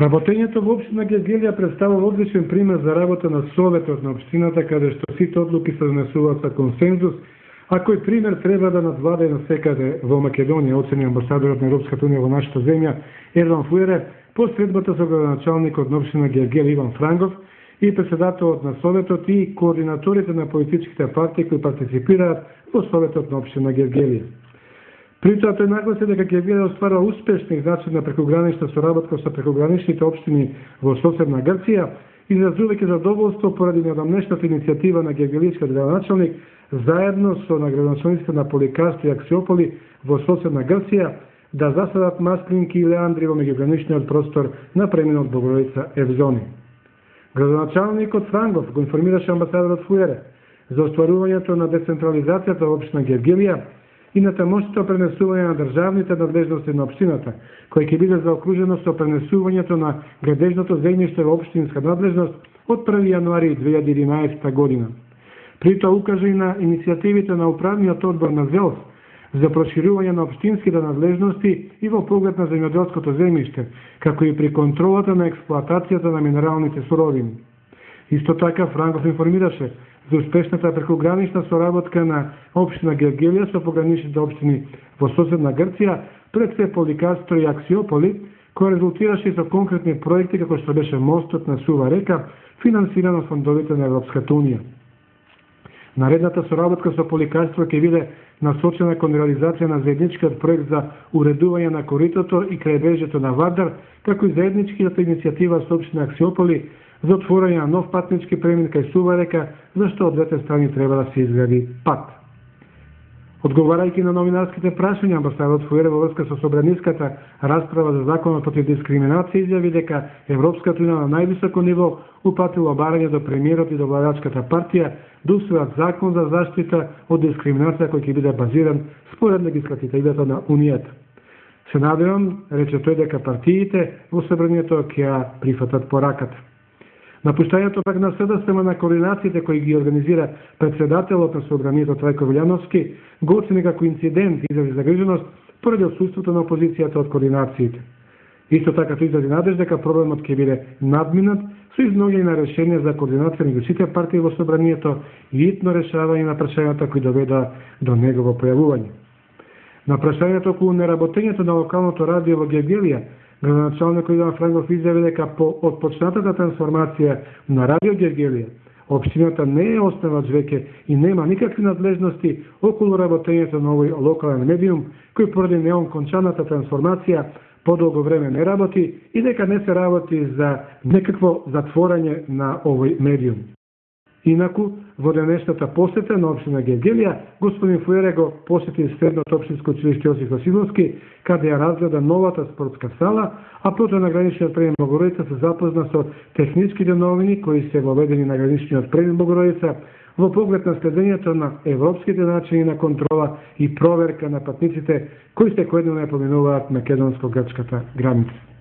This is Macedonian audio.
Работењето во општина Гевгелија представува одличен пример за работа на Советот на општината, каде што сите одлуки се донесуваат со консензус, а кој пример треба да надвладе навсекаде во Македонија, оцени амбасадорот на Европската унија во нашата земја Ерван Фуере, по средбата со градоначалникот на општина Гевгелија Иван Франгов и председателот на Советот и координаторите на политичките партии кои партиципираат во Советот на општина Гевгелија. При тоа тој нагласи дека Гевгелија остварува успешна и значајна прекогранична соработка со прекограничните општини во соседна Грција, изразувајќи задоволство поради неодамнешната иницијатива на гевгелијскиот градоначалник заедно со градоначалниците на Поликастро и Аксиополи во соседна Грција да засадат маслинки и леандри во меѓуграничниот простор на преминот Богородица Евзони. Градоначалникот Франгов го информираше амбасадорот Фуере за остварувањето на децентрализацијата во општина Гевгелија и на тамошното пренесување на државните надлежности на општината, кој ќе биде заокружено со пренесувањето на градежното земјиште во општинска надлежност од 1 јануари 2011 година. При тоа укажа и на иницијативите на управниот одбор на ЗЕЛС за проширување на општинските надлежности и во поглед на земјоделското земјиште, како и при контролата на експлоатацијата на минералните суровини. Исто така Франгов информираше за успешната прекогранична соработка на општина Гевгелија со пограничните општини во соседна Грција, пред се Поликастро и Аксиополи, кој резултираше и со конкретни проекти како што беше мостот на Сува река, финансиран од фондовите на Европската унија. Наредната соработка со Поликастро ќе биде насочена кон реализација на заедничкиот проект за уредување на коритото и крајбрежјето на Вардар, како и заедничката иницијатива со општина Аксиополи за отворање на нов патнички премин кај Сува река, зашто од двете страни треба да се изгради пат. Одговарајќи на новинарските прашања, амбасадорот Фуере во врска со собраниската расправа за законот против дискриминација изјави дека Европската унија на највисоко ниво упатила барање до премиерот и до владачката партија да усвојат закон за заштита од дискриминација кој ќе биде базиран според легислативата на Унијата. Се надевам, рече тој, дека партиите во собранието ќе ја прифатат пораката. Напуштањето пак на СДСМ на координациите кои ги организира председателот на собранието Трајко Вилјановски го оцени како инцидент и изрази загриженост поради отсуството на опозицијата од координациите. Исто така тој изрази надеж дека проблемот ќе биде надминат со изноѓање на решение за координација меѓу сите партии во собранието и итно решавање на прашањата кои доведа до негово појавување. На прашањето околу неработењето на локалното радио во Гевгелија, градоначалникот Иван Франгов изјави дека од почнатата трансформација на Радио Гевгелија, општината не е основач веќе и нема никакви надлежности околу работењето на овој локален медиум, кој поради неокончаната трансформација подолго време не работи и дека не се работи за некакво затворање на овој медиум. Инаку, во денешната посета на општина Гевгелија, господин Фуере го посети средното општинско училиште Јосиф Василовски, каде ја разгледа новата спортска сала, а потоа на граничниот премин Богородица се запозна со техничките новини кои се воведени на граничниот премин Богородица во поглед на следењето на европските начини на контрола и проверка на патниците кои секојдневно ја поминуваат македонско-грчката граница.